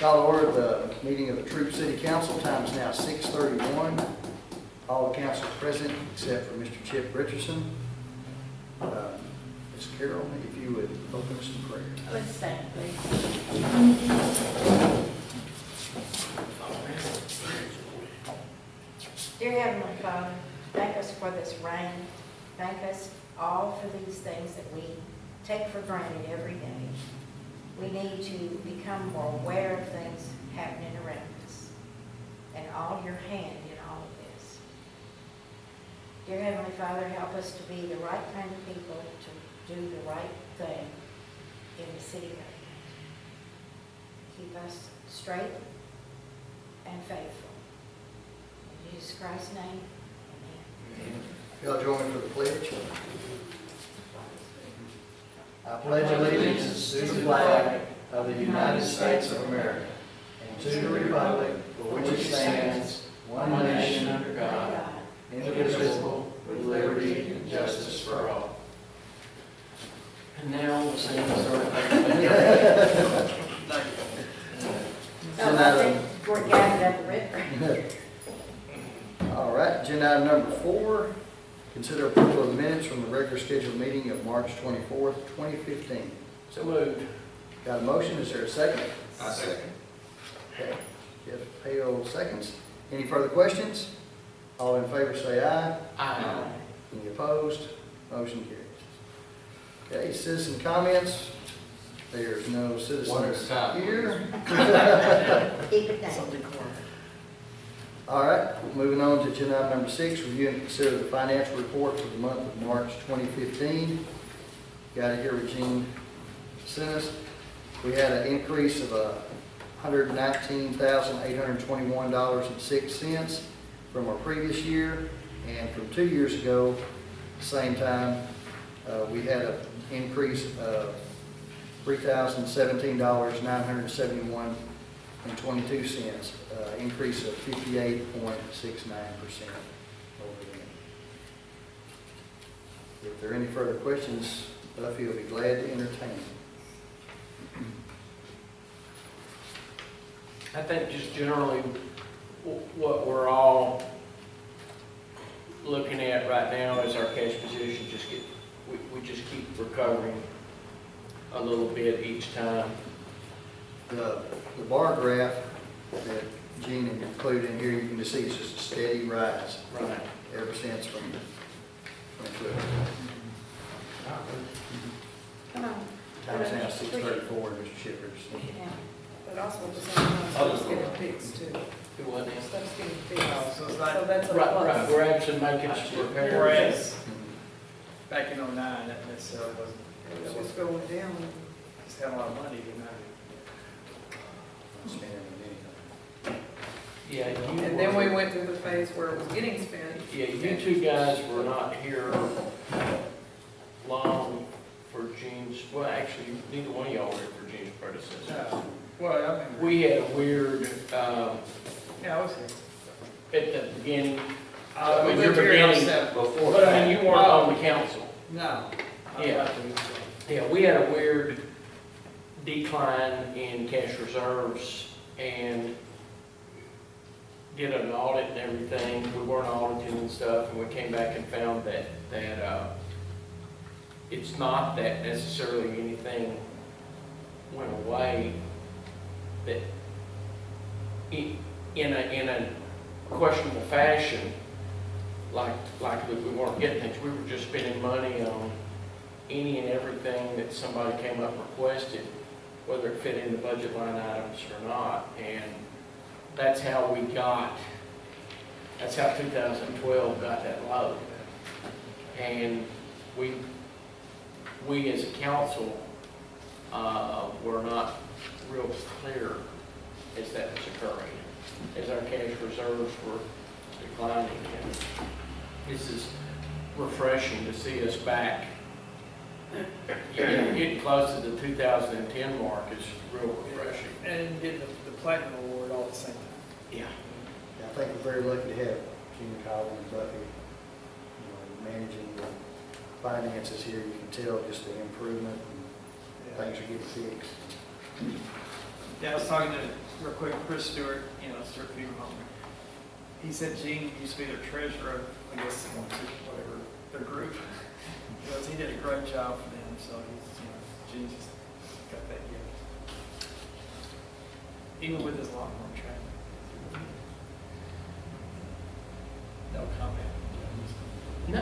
Call to order the meeting of the Troup City Council. Time is now 6:31. All the council present except for Mr. Chip Richardson. Ms. Carol, if you would open us in prayer. Let's stand, please. Dear Heavenly Father, thank us for this rain. Thank us all for these things that we take for granted every day. We need to become more aware of things happening around us and all your hand in all of this. Dear Heavenly Father, help us to be the right kind of people to do the right thing in the city government. Keep us straight and faithful. In Jesus Christ's name, amen. Y'all join me for the pledge. I pledge allegiance to the flag of the United States of America and to the republic for which it stands, one nation under God, indivisible, with liberty and justice for all. And now we'll sing the sort of I think we're gathered at the river. All right, agenda item number 4, consider approval of the minutes from the regular scheduled meeting of March 24th, 2015. So moved. Got a motion, is there a second? I second. Okay, Jeff Hale seconds. Any further questions? All in favor say aye. Aye. Any opposed? Motion carries. Okay, citizen comments. There's no One at a citizens time, here. Keep it down. All right, moving on to agenda item number 6, review and consider the financial report for the month of March 2015. Got it here, Regine sent us. We had an increase of $119,821.06 from our previous year, and from 2 years ago, same time, we had an increase of $3,017.971.22, increase of 58.69% over there. If there are any further questions, Buffy will be glad to entertain. I think just generally what we're all looking at right now is our cash position we just keep recovering a little bit each time. The bar graph that Gene included in here, you can just see it's just a steady rise Right. ever since from 12. Come on. Time is now 6:34, Mr. Shippers. Yeah. But also at the same time, stuff's getting fixed too. It wasn't it? Stuff's getting fixed. So it's So like that's a Right, plus. right. We're actually making repairs. whereas back in '09, that necessarily wasn't, It was just going down. just had a lot of money, didn't have Spending anything. Yeah, you And then we were- went through the phase where it was getting spent. Yeah, you two guys were not here long for Gene's, well, actually, neither one of y'all were here for Gene's predecessor. No. Well, I mean, We had a weird, yeah, I was here. at the beginning, I mean, was your here beginning- before. but I mean, you weren't on the council. No. Yeah. Yeah, we had a weird decline in cash reserves and did an audit and everything. We weren't auditing and stuff, and we came back and found that it's not that necessarily anything went away, that in a questionable fashion, like that we weren't getting things. We were just spending money on any and everything that somebody came up and requested, whether it fit in the budget line items or not. And that's how 2012 got that low. And we as a council were not real clear as that was occurring, as our cash reserves were declining. And this is refreshing to see us back. Getting close to the 2010 mark is real refreshing. And getting the platinum award all at the same time. Yeah. I think we're very lucky to have Gene Collins and Buffy, managing the finances here. You can tell just the improvement and things are getting fixed. Yeah, I was talking to, real quick, Chris Stewart, Stewart Funeral Home. He said Gene used to be their treasurer, I guess, whatever, their group. He goes, he did a great job for them, so Gene just got that gift. Even with his Longhorn training. No comment. No,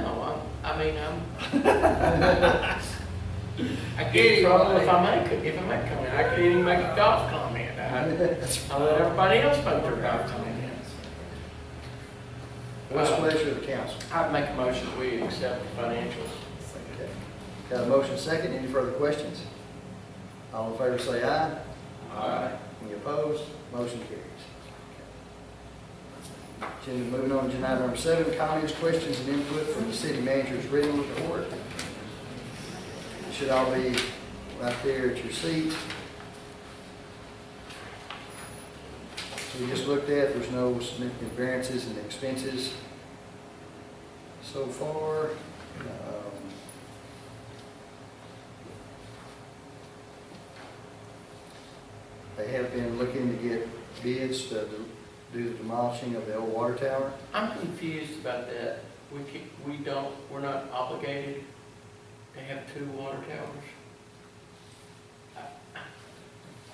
I get in trouble if I make a comment. I can't even make a golf comment. I let everybody else make their golf comment. What's the pleasure of the council? I'd make a motion that we accept the financials. Okay. Got a motion second, any further questions? All in favor say aye. Aye. Any opposed? Motion carries. Agenda, moving on to agenda item number 7, comments, questions, and input from the city manager's written report. It should all be right there at your seat. So we just looked at, there's no significant variances in expenses so far. They have been looking to get bids to do the demolishing of the old water tower. I'm confused about that. We're not obligated to have 2 water towers.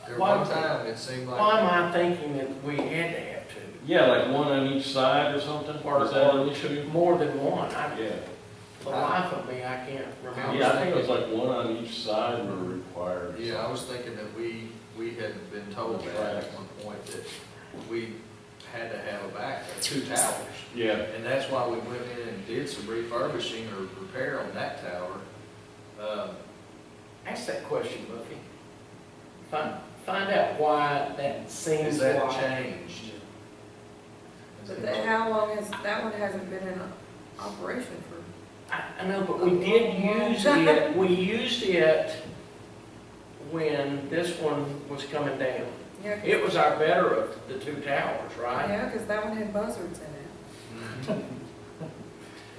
At Why- one time, it seemed like. Why am I thinking that we had to have 2? Yeah, like one on each side or something? Is that an issue? More than one. Yeah. For the life of me, I can't remember. Yeah, I think it was like one on each side were required. Yeah, I was thinking that we had been told that at one point that we had to have a 2 towers. Yeah. And that's why we went in and did some refurbishing or repair on that tower. Ask that question, Buffy. Find out why that seems Has that like. changed? But how long that one hasn't been in operation for? I know, but we did use it, we used it when this one was coming down. Yeah, 'cause- It was our better of the 2 towers, right? Yeah, because that one had buzzards in it.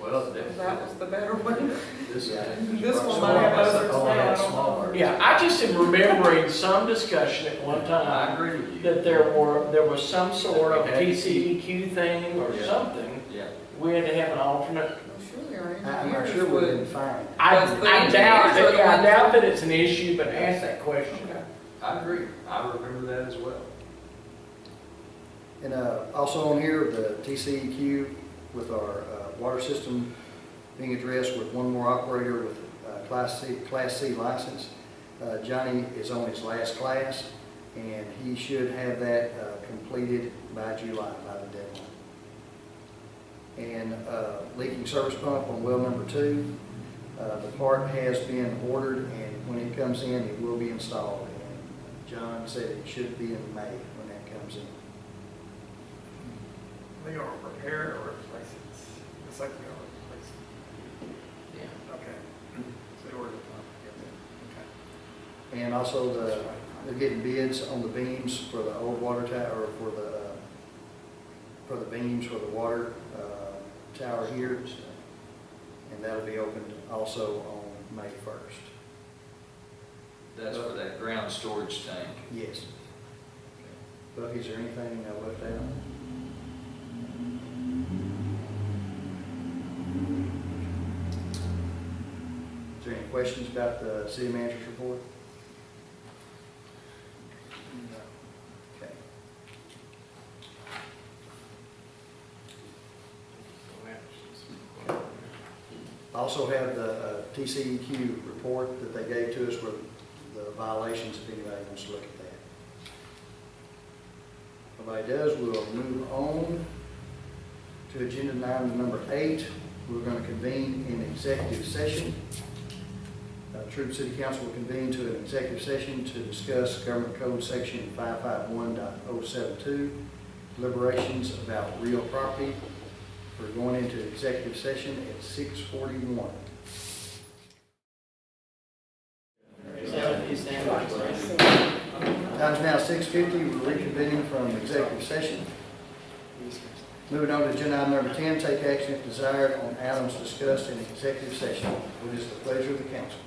Well, That was the better one. this Yeah. This one Small, might have that's buzzards only now, I had don't small know. birds. Yeah, I just am remembering some discussion at one I time agree with you. that there was some sort of Okay. TCEQ thing or Yeah. something. Yeah. We had to have an alternate. Well, surely our I'm not engineers sure we've would. been fine. I Because the doubt engineers that, are the I ones doubt that- that it's an issue, but ask that question. Okay. I agree. I remember that as well. And also on here, the TCEQ with our water system being addressed with one more operator with Class C license. Johnny is on his last class, and he should have that completed by July, by the deadline. And leaking service pump on well number 2. The part has been ordered, and when it comes in, it will be installed. And John said it should be in May when that comes in. They gonna repair it or replace it? It's like they're gonna replace Yeah. it. Okay. So they ordered the pump. Okay. And also they're getting bids on the beams for the old water tower, or for the beams for the water tower here. And that'll be opened also on May 1st. That's for that ground storage tank. Yes. Bucky, is there anything I left out? Is there any questions about the city manager's report? Okay. Also have the TCEQ report that they gave to us with the violations, if anybody wants to look at that. If nobody does, we'll move on to agenda item number 8. We're going to convene in executive session. Troup City Council will convene to an executive session to discuss Government Code Section 551.072, deliberations about real property. We're going into executive session at 6:41. Time is now 6:50. We're reconvening from executive session. Moving on to agenda item number 10, take action if desired on items discussed in executive session. What is the pleasure of the council?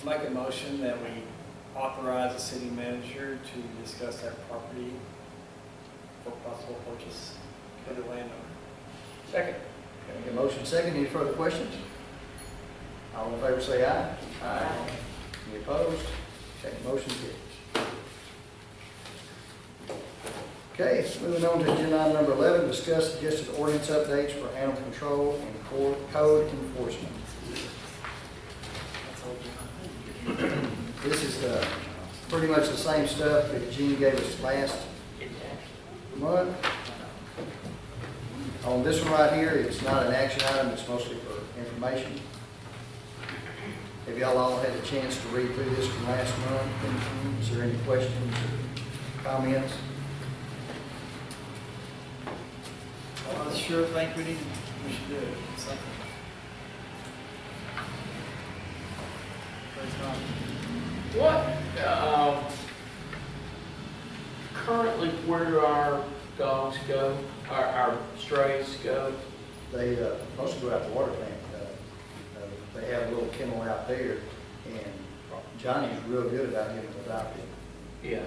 Make a motion that we authorize the city manager to discuss that property for possible purchase for the landowner. Second. Okay, a motion second, any further questions? All in favor say aye. Aye. Any opposed? Okay, motion carries. Okay, moving on to agenda item number 11, discuss suggested ordinance updates for animal control and code enforcement. This is pretty much the same stuff that Gene gave us last month. On this one right here, it's not an action item, it's mostly for information. Have y'all all had a chance to read through this from last month? Is there any questions or comments? I sure think we should do it. Something. But it's not. What, currently where do our dogs go, our strays go? They mostly go out to water tank. They have a little kennel out there, and Johnny's real good about getting them adopted. Yeah.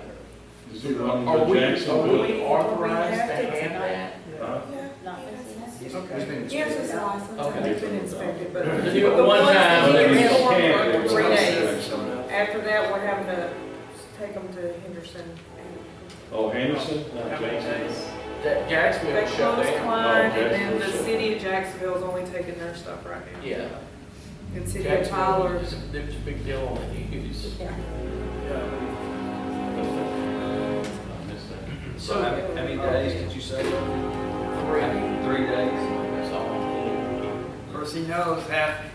Is it one Are with we Jacksonville? authorized to have to have that? Huh? Yeah. Not business. He's Okay. been Yes, inspected. it's licensed, Okay. and it's been inspected, but. Because the you at one ones that time, we they get was for camping. 3 days. Someone else. After that, we're having to take them to Henderson. Oh, Henderson, not How many Jacksonville. days? That Jacksonville They shut closed down. Klein, and then the Jacksonville. city of Jacksonville's only taking their stuff right now. Yeah. And city of Jacksonville, Tyler, there's a big deal on the news. Yeah. Yeah. I missed that. So, How many days did you say? 3. 3 days? That's all. Of course, he knows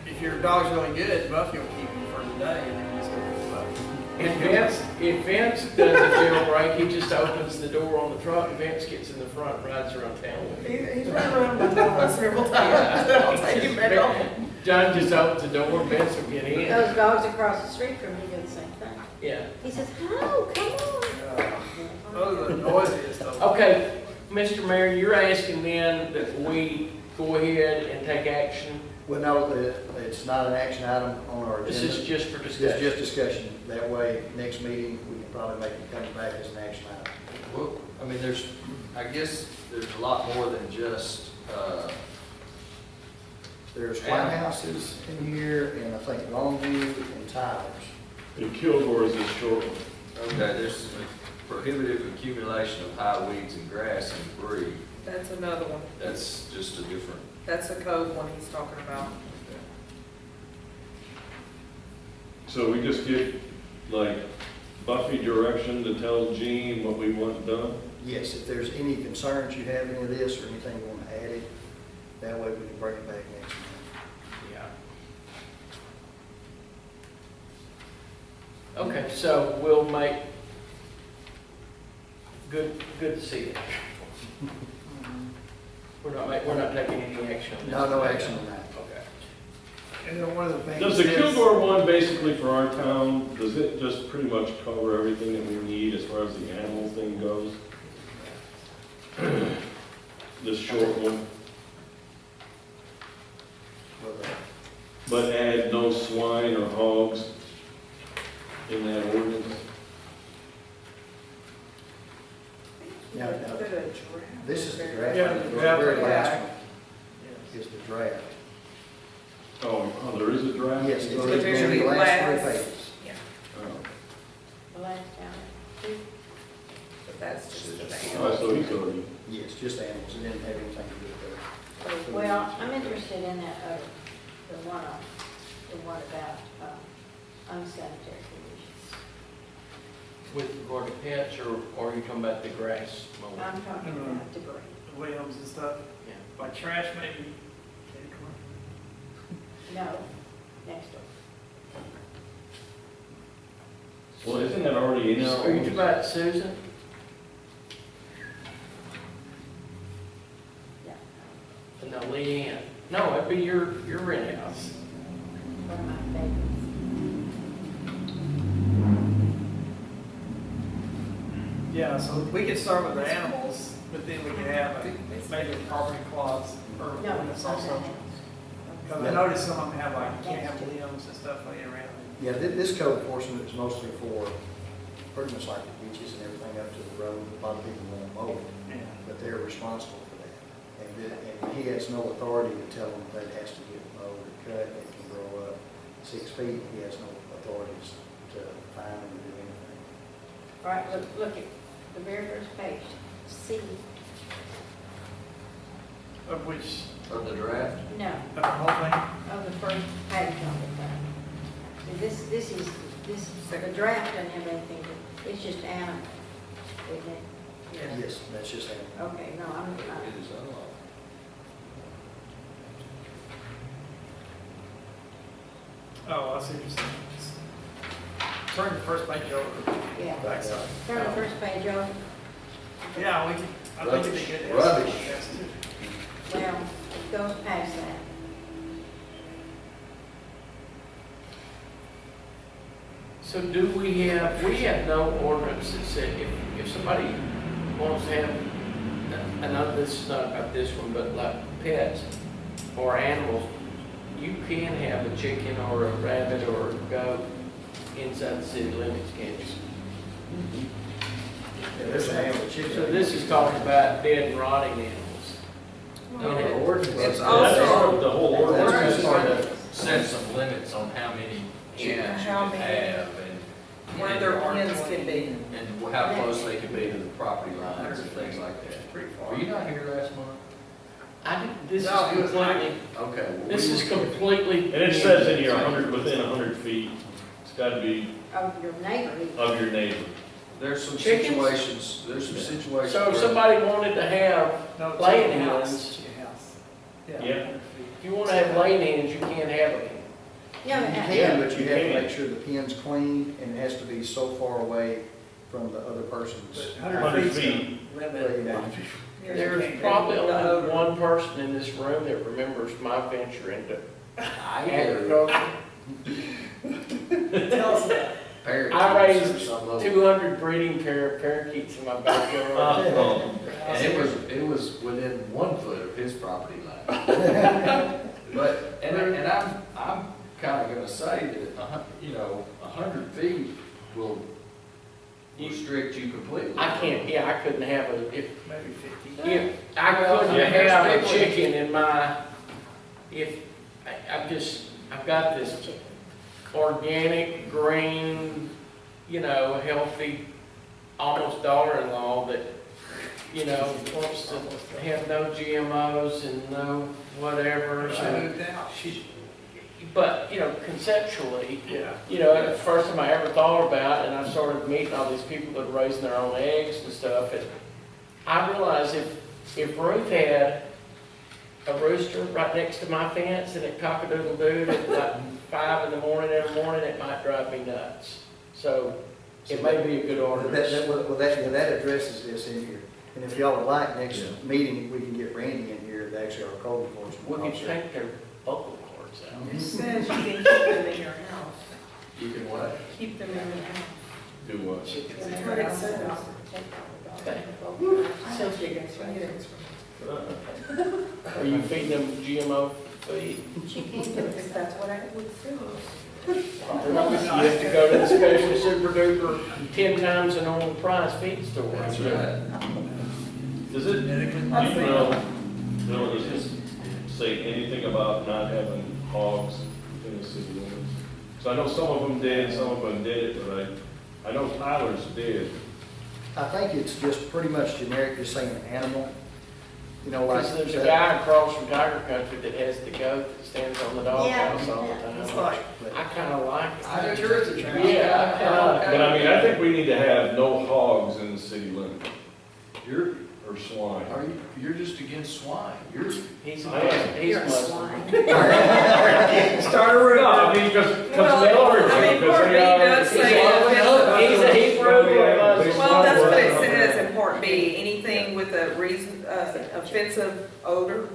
if your dog's really good, Buffy will keep him for the day and then you just go pick him up. If Vince does a jailbreak, he just opens the door on the truck, and Vince gets in the front and rides around town with him. he's run around my dog several times, then I'll take him back home. John just opens the door, Vince will get in. Those dogs across the street from me do the same thing. Yeah. He says, "Oh, come on." Those are the noisiest though. Okay, Mr. Mayor, you're asking then that we go ahead and take action? Well, no, it's not an action item on our agenda. This is just for It's discussion? just discussion. That way, next meeting, we can probably make it come back as an action item. Well, I mean, I guess there's a lot more than just, There's White Houses in here, and I think Longview and Tyler's. And Kilgore's is short one. okay, there's prohibitive accumulation of high weeds and grass and debris. That's another one. That's just a different, That's the code one he's talking about. So we just give, like, Buffy direction to tell Gene what we want done? Yes, if there's any concerns you have any of this or anything you want to add it, that way we can bring it back next month. Yeah. Okay, so we'll make, good to see you. We're not taking any action on this? No action on that. Okay. And then one of the things. Does the is- Kilgore one basically for our town, does it just pretty much cover everything that we need as far as the animal thing goes? This short one, Well, but add no swine or hogs in that ordinance? Now, Put a giraffe. this is the draft. Yeah, the draft. very last Yes. one is the draft. Oh, there is a draft? Yes, it's the going to be very the last last. 3 pages. Yeah, Oh. The last down. but that's just the Oh, ban. so he's already, Yes, just animals, it didn't have anything to do with that. Well, I'm interested in that other, the one about unsanitary conditions. With regard to pets, or are you talking about the grass mowing? I'm talking about debris. Williams and stuff, Yeah. like trash maybe. No, next door. well, isn't that already in our Are you talking ordinance? about Susan? Yeah, No, Leanne. No, it'd be your rent house. one of my favorites. Yeah, so we could start with the animals, but then we could have maybe a property clause or No, ordinance it's not that also. house. Because I noticed some of them have like, can't have limbs and stuff laying around. Yeah, this code enforcement is mostly for pretty much like the beaches and everything up to the road. A lot of people won't mow it, Yeah. but they're responsible for that. And he has no authority to tell them that it has to get mowed or cut, it can grow up 6 feet. He has no authorities to fine them or do anything. All right, look at the very first page, C. Of which, Of the draft? No, of the whole thing? of the first page on the thing. This is, the draft doesn't have anything to, it's just animal, isn't it? Yes, that's just that. Okay, no, I'm, It is unlawful. Oh, I see what you're saying. Turn the first page over, yeah. backside. Turn the first page over. Yeah, we can, I think it'd be good. to have Rubbish. some text too. Well, it goes past that. So do we have no ordinance that said if somebody wants to have, I know this is not about this one, but like pets or animals, you can have a chicken or a rabbit or a goat inside the city limits, can't you? Yeah, there's an animal chicken. So this is talking about dead and rotting animals. No, the ordinance. It's That's also- the whole ordinance. That's just to set some limits on how many chickens you How can many- have Where their pens can be. and how close they can be to the property lines and things like Which is that. pretty far. Were you not here last month? I did, this is No, it was not. completely, Okay. well, this we is were- completely. And it says in here, 100, within 100 feet, it's gotta be Of your neighbor. of your neighbor. There's some Chickens? situations, there's some situations. So if where- somebody wanted to have, No, Laying chicken house. hens. Chicken house. Yeah. 100 feet. if you want to have laying hens, you can't have them. Yeah, You but can, but you have to can. make sure the pen's clean and it has to be so far away from the other person's. But 100 feet's feet. the limit. Yeah. There's probably only one person in this room that remembers my venture into I hear agriculture. Tell us that. parakeets I or raised some little- 200 breeding pair of parakeets in my backyard. Oh, And it was within 1 foot of his property line. But, and I'm kind of gonna say that, you know, 100 feet will restrict you completely. I can't, yeah, I couldn't have if Maybe 50. I couldn't Yeah, there's have a people- chicken in my, I've got this organic, green, healthy, almost daughter-in-law that, wants to have no GMOs and no whatever, I so moved out. but, conceptually, Yeah. the first time I ever thought about it, and I started meeting all these people that are raising their own eggs and stuff, and I realized if Ruth had a rooster right next to my fence and it cock-a-doodle-doo at like 5 in the morning every morning, it might drive me nuts. So it may be a good ordinance. That addresses this in here. And if y'all would like, next Yeah. meeting, we can get Randy in here, that's actually our code We enforcement can officer. take their vocal cords out. It says you can keep them in your house. You can what? Keep them in your house. do what? That's what it says. So chickens, Are you feeding them GMO feed? She can do it. If that's what I would do. You have to go to the special super duper 10 times the normal price feed store. That's right. Does it, do you know, Bill, does this say anything about not having hogs within the city limits? So I know some of them did, some of them did, but I know Tyler's did. I think it's just pretty much generic, just saying animal, like. Because there's a guy across from Tiger Country that has the goat that stands on the doghouse all the It's time. like, I kind of like it. I do too. Yeah, I kinda like But I mean, I think we need to have no hogs in the city limit. Or swine. You're just against swine. He's I am. he's you're a Muslim. swine. Start a No, rumor. I mean, because Well, I mean, Part B does say He's a Hebrew or Muslim. Well, that's what it says in Part B, anything with a reason, offensive odor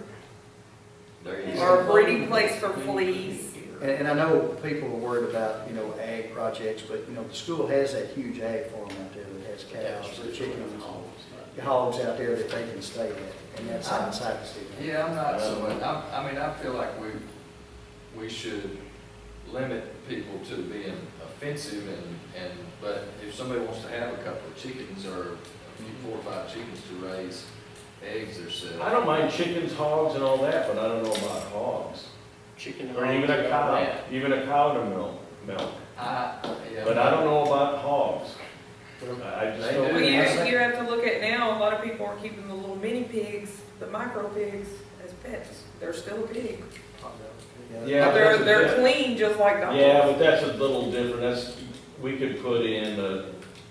There you or go. a breeding place for fleas. And I know people are worried about, ag projects, but, the school has that huge ag farm out there that has cows, chickens, hogs out there that they can stay at, and that's outside the city. Yeah, I'm not so much, I mean, I feel like we should limit people to being offensive but if somebody wants to have a couple of chickens or a few, 4 or 5 chickens to raise eggs themselves. I don't mind chickens, hogs and all that, but I don't know about hogs. Chicken Or even a cow, even a cow to milk. Yeah. But I don't know about hogs. I just They don't. do. Well, you have to look at now, a lot of people are keeping the little mini pigs, the micro pigs as pets. They're still a pig. Yeah, But that's a they're bit- clean just like dogs. Yeah, but that's a little different, we could put in,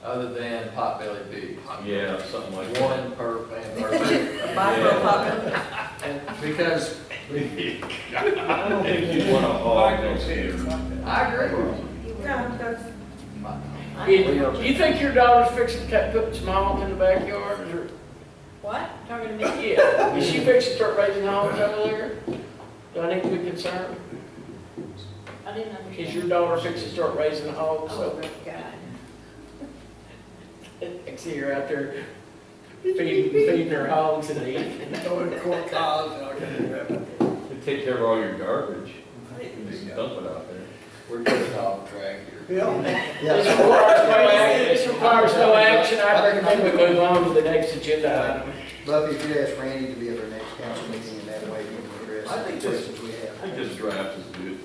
Other than potbelly pigs. yeah, something like that. One per family. A micro puppy. And because, I don't think you'd want a hog next to you. I agree. Yeah, that's, Do you think your daughter's fixing to put some hogs in the backyard, or? What? Talking to me? Yeah, is she fixing to start raising hogs over there? Do I need to be concerned? I didn't understand. Is your daughter fixing to start raising hogs? Oh, God. I see her out there feeding her hogs and eating. Going to court cause, and I can do that. To take care of all your garbage, just dump it out there. We're getting off track here. This requires no action. I recommend we move on to the next agenda item. Buffy, if you'd ask Randy to be at our next council meeting, and that way he can address I the think this- questions we I have. think this draft is good.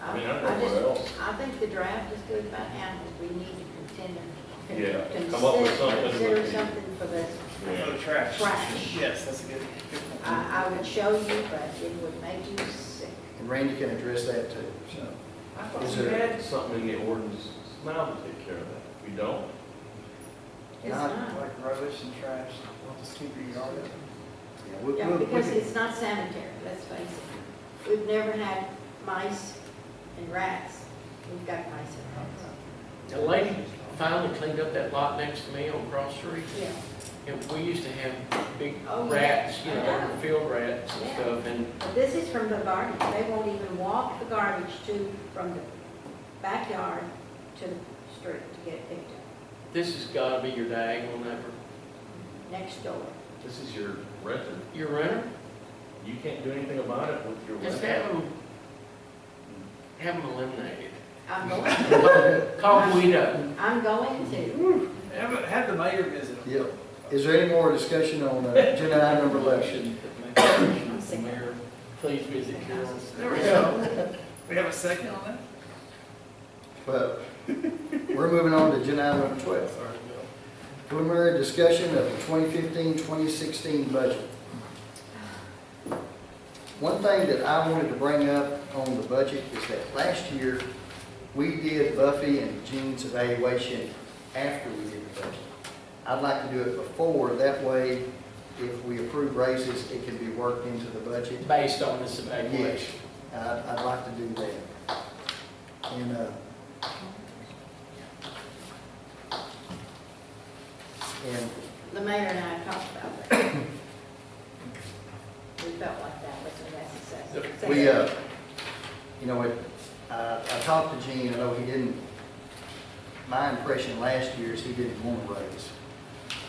I mean, I don't know just- what else. I think the draft is good about animals. We need to contend. Yeah, come up with something. Consider something for the For the trash. trash. Yes, that's a good point. I would show you, but it would make you sick. And Randy can address that too, so. I thought Is we there- had something in the ordinance now to take care of that. We don't? It's Not- not. Like rubbish and trash, just keep your yard up. Yeah, we'll- Yeah, we'll- because we can- it's not sanitary, let's face it. We've never had mice and rats. We've got mice and rats. The lady finally cleaned up that lot next to me on Cross Street. Yeah. And we used to have big Oh, yeah. rats, you I know, know. field rats and Yeah. stuff, and But this is from the garbage. They won't even walk the garbage from the backyard to the street to get it picked up. this has gotta be your diagonal number. Next door. This is your renter. Your renter, You can't do anything about it with your just renter. have them eliminated. I'm going to. Call Guido. I'm going to. Have the mayor visit. Yep. Is there any more discussion on agenda item number 11? Mayor, please visit Carol. There we go. We have a second on that? Well, we're moving on to agenda item number 12. Preliminary discussion of the 2015-2016 budget. One thing that I wanted to bring up on the budget is that last year, we did Buffy and Jean's evaluation after we did the budget. I'd like to do it before, that way, if we approve raises, it can be worked into the budget. Based on this Yes, evaluation. I'd like to do that. And, The mayor and I talked about that. We felt like that was necessary. we, you know, I talked to Gene, I know he didn't, my impression last year is he didn't want to raise.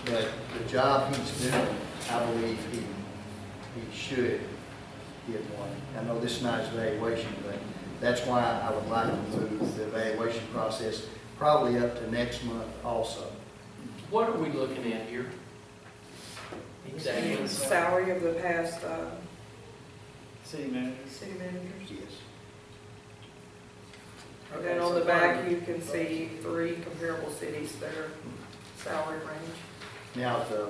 But the job he's doing, I believe he should get one. I know this is not his evaluation, but that's why I would like to move the evaluation process probably up to next month also. What are we looking at here? Exactly. salary of the past, City managers. city managers. Yes. And then on the back, you can see 3 comparable cities, their salary range. Now, the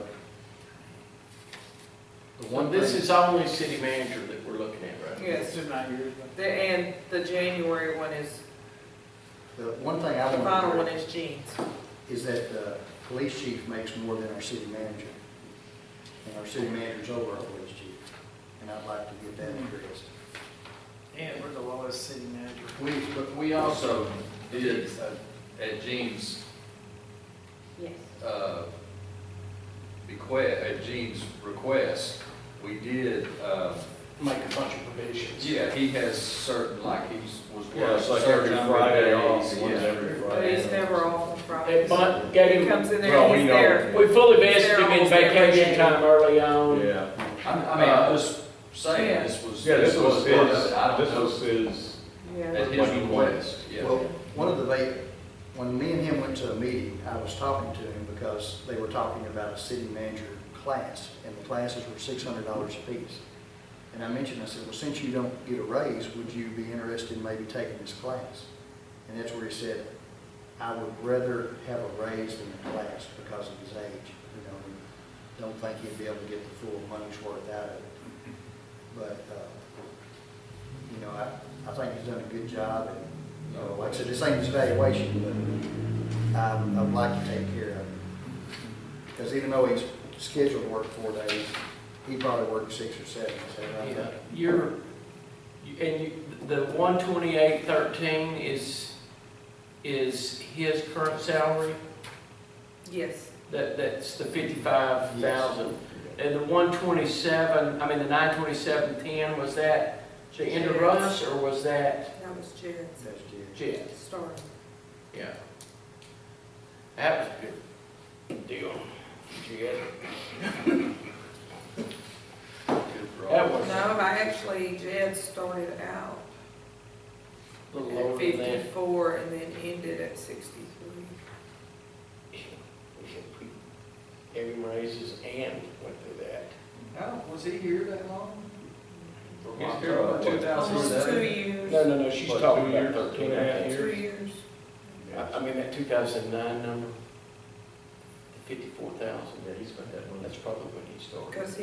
Well, one this thing, is only city manager that we're looking at, right? Yes. It's not yours, but. And the January one is, the one thing I the want final to one is Jean's. is that the police chief makes more than our city manager. And our city manager's over our police chief. And I'd like to get that addressed. And we're the lowest city manager. But we also did, at Gene's, Yes. at Gene's request, we did, Make a bunch of provisions. yeah, he has certain, like was Yeah, it's like certain every number of Friday days, off, yeah. one's every But Friday. he's never off on Hey, Fridays. but gave He him, comes in Well, there, we he's know. there. we fully vested They're him in almost every vacation day. time early on. Yeah. I'm just saying, this was. Yeah, this was part of his, it. I don't this know. was his, Yeah. At his request, yeah. Well, one of the, when me and him went to a meeting, I was talking to him because they were talking about a city manager class, and the classes were $600 a piece. And I mentioned, I said, well, since you don't get a raise, would you be interested in maybe taking this class? And that's where he said, I would rather have a raise than a class because of his age. You know, and don't think he'd be able to get the full money's worth out of it. But, you know, I think he's done a good job, and, you know, like I said, this ain't his evaluation, but I would like to take care of him. Because even though he's scheduled to work 4 days, he probably worked 6 or 7, so Yeah, the 128.13 is his current salary? Yes. That's the 55,000. And the 127, I mean, the 927.10, was that the end of Russ, or was that That was Jared's that's good. Jet? starting. Yeah. That was a good deal. Jet. That was No, Jed started out a little at lower than that. 54 and then ended at 63. Gave him raises and went through that. Oh, was he here that long? From He's here October about, what, 2 2007? years. No, she's What, talking 2 about years? 13 and a half 2 years. years. I mean, that 2009 number, 54,000, Yeah, he's been that one. that's probably when he started. Because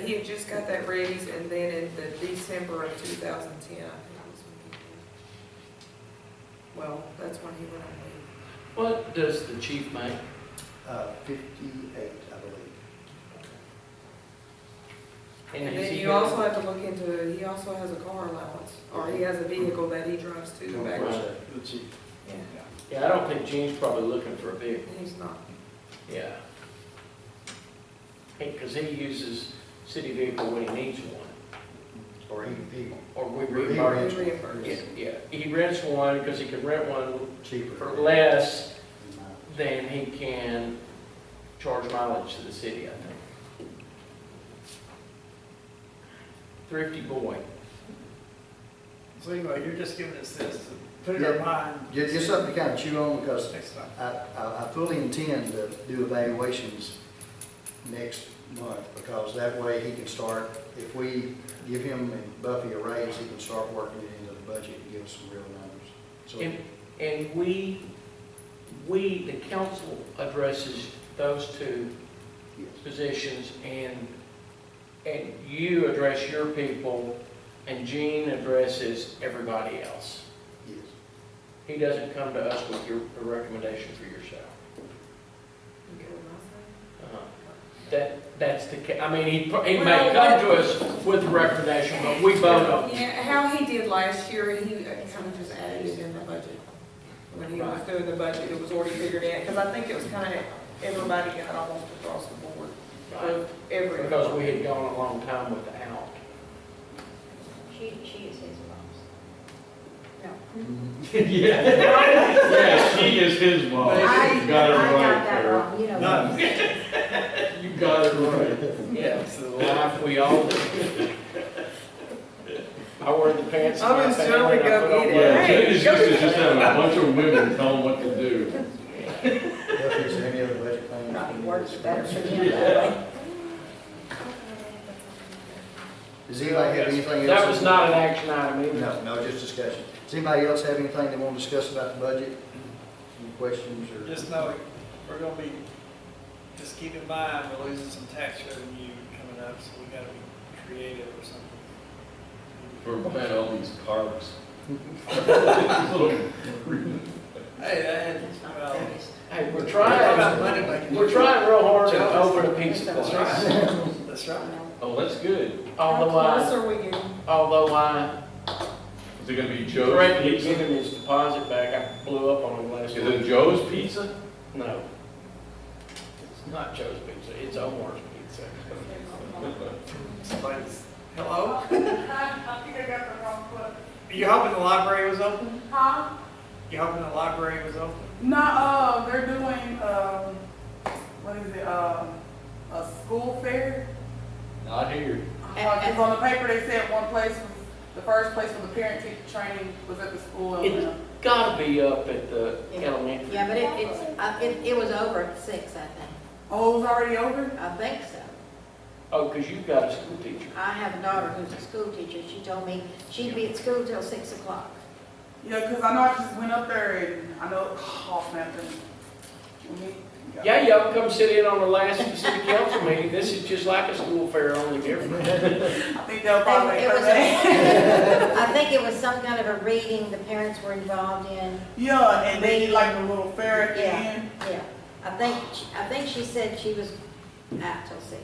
he had just got that raise, and then in the December of 2010, I think was when he did. Well, that's when he went on leave. What does the chief make? 58, I believe. And is then he you gonna- also have to look into, he also has a car allowance, or he has a vehicle that he drives to the back. Right. The chief. Yeah, Yeah, I don't think Gene's probably looking for a vehicle. he's not. Yeah. Because he uses city vehicle when he needs one. Or he Or we He reimburse. rents We reimburse. Yeah, he rents one because he can rent one cheaper. for less than he can charge mileage to the city, I think. Thrifty boy. So anyway, you're just giving us this to put it in our mind. Just something to kind of chew on, because Next time. I fully intend to do evaluations next month, because that way he can start, if we give him and Buffy a raise, he can start working it into the budget and give us some real numbers. So, And we, the council addresses those two yes, positions, and you address your people, and Gene addresses everybody else. yes. He doesn't come to us with a recommendation for yourself. You get what I'm Uh-huh. That's I mean, he may Well, come to us with a recommendation, but we vote on saying? it. Yeah, how he did last year, he kind of just added it in the budget. When he was doing the budget, it was already figured in, because I think it was kind of, everybody got almost across the board. Right. Every. Because we had gone a long time without. She is his boss. No. Yeah. Yeah, she is his boss. I You got it got right that there. wrong, you know. No. You got it right. Yeah, it's the life we all live. I wear the pants of I'm my just family, trying to and I go put on get it. my- Yeah, Hey, Jay is go used to get just having a bunch of women tell him what to do. Buffy, is there any other budget thing? Probably works better for him that way. Does anybody have anything else? That was not an action item either. No, just discussion. Does anybody else have anything they want to discuss about the budget? Any questions or? Just know, we're gonna be, just keep in mind, we're losing some tax revenue coming up, so we gotta be creative or something. For planting all these parks. Hey, It's not well, finished. Hey, we're talk about trying, money making. we're trying real hard to Joe, open a piece of That's place. right, that's right. Oh, that's good. Although How I, close are we getting? although I Is it gonna be Joe's threatened to Pizza? give him his deposit back, I blew up on him last Is week. it Joe's Pizza? No. It's not Joe's Pizza, it's Omar's Pizza. Somebody's, hello? You hoping the library was open? Huh? You hoping the library was open? No, they're doing, what is it, a school fair? Not here. Because on the paper, they said one place was the first place for the parent-teacher training was at the school. It's gotta be up at the elementary. Yeah, but it was over at 6, I think. Oh, it was already over? I think so. Oh, because you've got a school teacher. I have a daughter who's a school teacher. She told me she'd be at school till 6 o'clock. Yeah, because I know I just went up there and I know, oh, man. Yeah, y'all come sit in on the last city council meeting. This is just like a school fair, only different. I think they'll probably It was that. I think it was some kind of a reading the parents were involved in. Yeah, and they did like a little fair at the Yeah. end. Yeah, I think she said she was out till 6.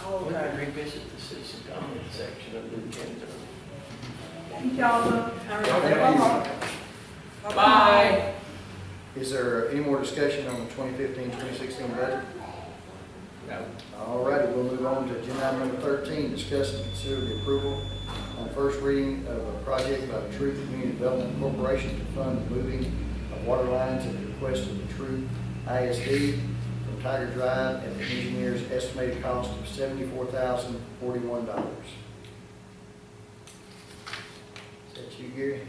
Oh, We okay. can revisit the citizen comment section of the agenda. Thank y'all. All Okay, right. bye-bye. Bye. Is there any more discussion on the 2015-2016 budget? No. All righty, we'll move on to agenda item number 13, discuss and consider the approval on first reading of a project by the Troup Community Development Corporation to fund the moving of water lines at the request of the Troup ISD from Tiger Drive at the engineer's estimated cost of $74,041. Is that you, Gary?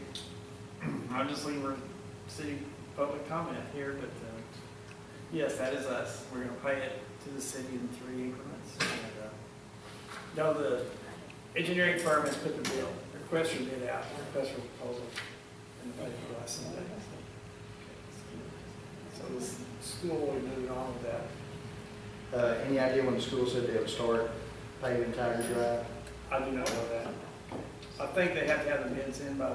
I'm just leaving city public comment here, but, yes, that is us. We're gonna pay it to the city in 3 increments. And, no, the engineering firm has put the bill, request for bid out, request for proposal in the budget for last Sunday. So this school will be moving on with that. Any idea when the school said they would start paving Tiger Drive? I do not know that. I think they have to have the bids in by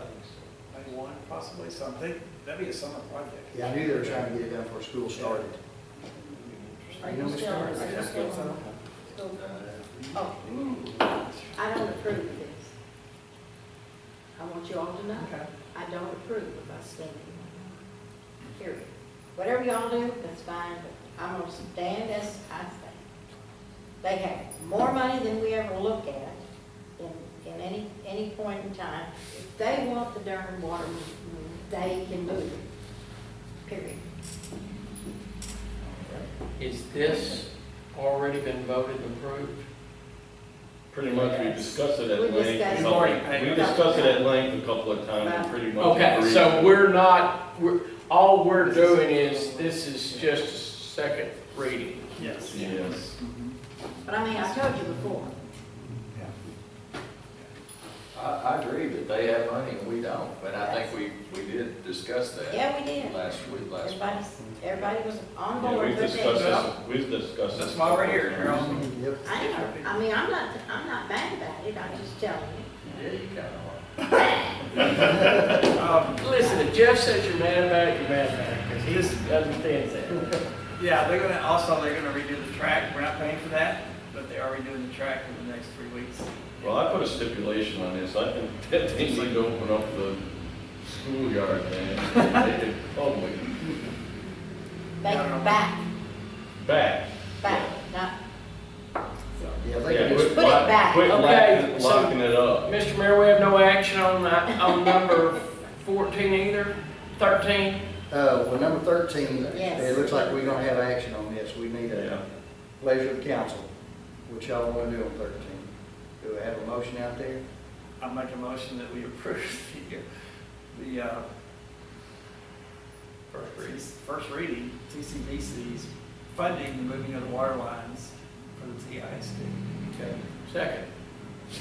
May 1 possibly, so I think that'd be a summer project. Yeah, I knew they were trying to get it done before school started. Are You know, you Ms. still, Starr? are you still? Oh, I don't approve of this. I want you all to know. Okay. I don't approve of us spending. Period. Whatever y'all do, that's fine, but I'm gonna stand as I stand. They have more money than we ever look at in any point in time. If they want the darn water, they can move it. Period. Is this already been voted and approved? Pretty much, we discussed it We at length. discussed a couple- it. We discussed it at length a couple of times, and pretty much. Okay, agreed. so all we're doing is, this is just a second reading. Yes. Yes. But I mean, I told you before. I agree that they have money and we don't, but I think we did discuss that Yeah, we did. last week. Everybody was on Yeah, board we've with discussed it. this, we've discussed this. That's why we're here, Carol. Yep. I know, I mean, I'm not mad about it, I'm just telling you. Yeah, you kind of are. Listen, if Jeff says you're mad about it, you're mad about it, because he understands that. Yeah, they're gonna redo the track. We're not paying for that, but they are redoing the track in the next 3 weeks. Well, I put a stipulation on this, I think that they need to open up the schoolyard, man. They did public, Make it back, back. not, Yeah, they Yeah, can just, Put it back. Quit Okay, so- locking it up. Mr. Mayor, we have no action on number 14 either, 13? well, number 13, Yes. it looks like we're gonna have action on this. We need Yeah. a pleasure of council, which y'all wanna do on 13. Do I have a motion out there? I'll make a motion that we approve the first reading, TCDC's funding the moving of the water lines for the TISD. Okay. Second.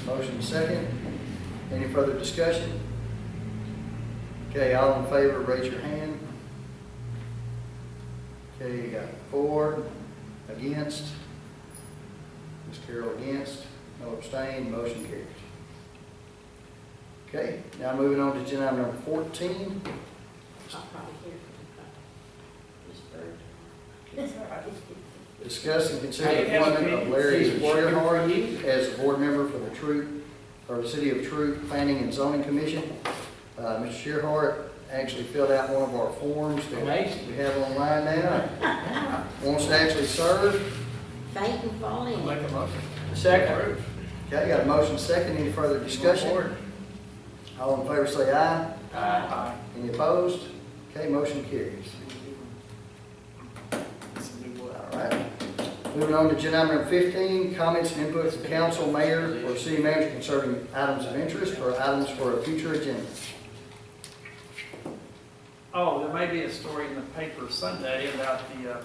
Motion second. Any further discussion? Okay, all in favor, raise your hand. Okay, you got 4 against. Ms. Carroll against, no abstain, motion carries. Okay, now moving on to agenda item number 14. I'll probably hear from Ms. Bird. Discuss and consider Hey, the appointment of Larry he's working for Shearhart you. as a board member for the Troup, or the City of Troup Planning and Zoning Commission. Mr. Shearhart actually filled out one of our forms that Amazing. we have online now. Wants to actually serve. Faint and fall in. Make a motion. Second. Okay, got a motion second. Any further discussion? All in favor say aye. Aye. Any opposed? Okay, motion carries. Some new blood. All right. Moving Moving on to agenda item number 15, comments and input from council, mayor, or city manager concerning items of interest or items for a future agenda. Oh, there may be a story in the paper Sunday about the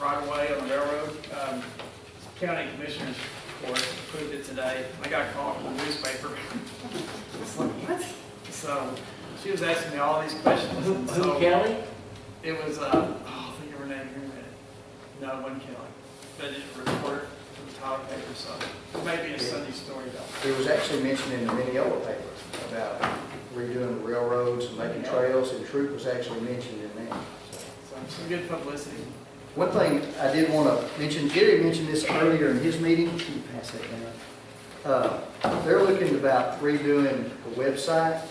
right of way on the railroad. County Commissioners Court approved it today. I got a call from the newspaper. It's like, what? So she was asking me all these questions. and Who, so Kelly? It was, I think of her name here in a minute. No, it wasn't Kelly. But it was reported from the Tyler paper, so it may be a Sunday story though. It was actually mentioned in the Mineola paper about redoing the railroads and making trails, and Troup was actually mentioned in that. So some good publicity. One thing I did want to mention, Gary mentioned this earlier in his meeting. Can you pass that down? They're looking about redoing the website,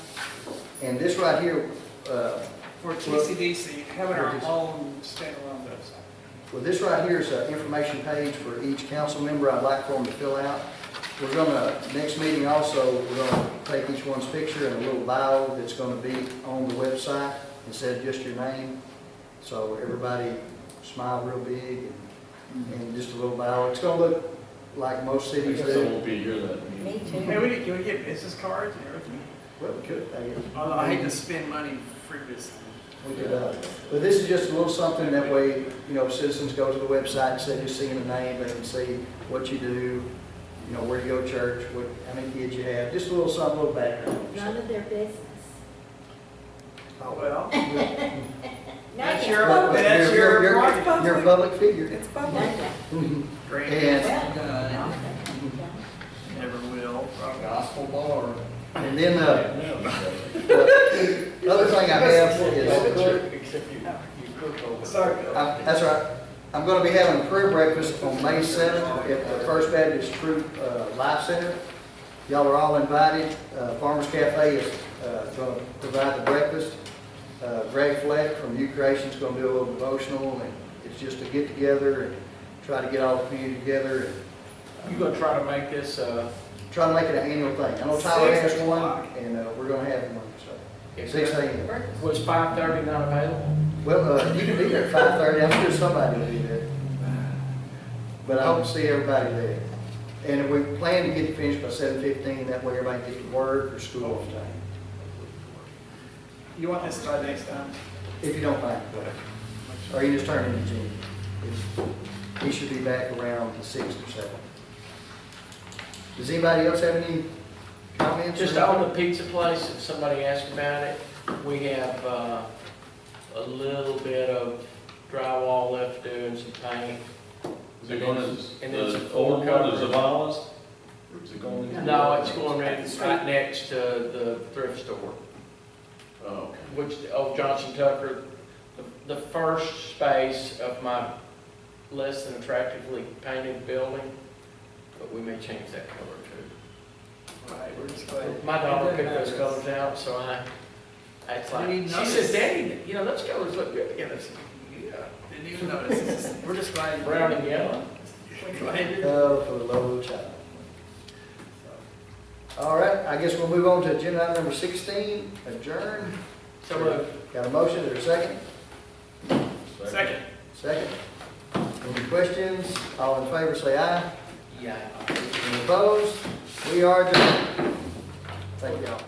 and this right here, For TCDC, having our own standalone website. well, this right here is an information page for each council member I'd like for them to fill out. We're gonna, next meeting also, we're gonna take each one's picture and a little bio that's gonna be on the website instead of just your name. So everybody smile real big and just a little bio. It's gonna look like most I cities guess I do. won't be here that meeting. Me too. Hey, can we get business cards and everything? Well, we could, I guess. Although I hate to spend money frivolously. We could, but this is just a little something that way, you know, citizens go to the website, instead of just seeing the name, they can see what you do, you know, where you go to church, what, how many kids you have, just a little something, a little background. None of their business. Oh, Well, No, That's it's your- public. that's You're- your- you're- You're a public figure. It's No, public. no. great, And, Well, never will. Gospel bar. and then, the other thing I have is, Except you cook over. Sorry. that's right, I'm gonna be having a prayer breakfast on May 7th at the First Baptist Troup Life Center. Y'all are all invited. Farmers Cafe is gonna provide the breakfast. Greg Fleck from New Creation is gonna do a little devotional, and it's just a get together and try to get all the community together and You gonna try to make this, try to make it an annual thing. I know Tyler has 6 one, o'clock. and we're gonna have one, so. if 6 there- a.m. was 5:30 not available? Well, you can be there at 5:30, I'm sure somebody will be there. But I hope to see everybody there. And we plan to get it finished by 7:15, that way everybody can get to work or school on time. You want this by next time? If you don't mind, or you just turn it into Jimmy. He should be back around the 6th or 7th. Does anybody else have any comments? Just on the pizza place, if somebody asked about it, we have a little bit of drywall left doing some paint. Is it going to, And it's a the floor old one, the cover. Zavala's? Or is it going into? No, it's going right next to the thrift store, Oh, okay. which, oh, Johnson Tucker, the first space of my less than attractively painted building, but we may change that color too. All right, we're just glad. My daughter picked those colors out, so it's Didn't even like, she notice. says, Daddy, you know, those colors look good together. I said, yeah. Didn't even notice. We're just glad. you- Brown and yellow. Glad you- For the little child. All right, I guess we'll move on to agenda item number 16, adjourn. So, Got a motion, is there a second? Second. Second. Any questions? All in favor, say aye. yeah. Any opposed? We are adjourned. Thank y'all.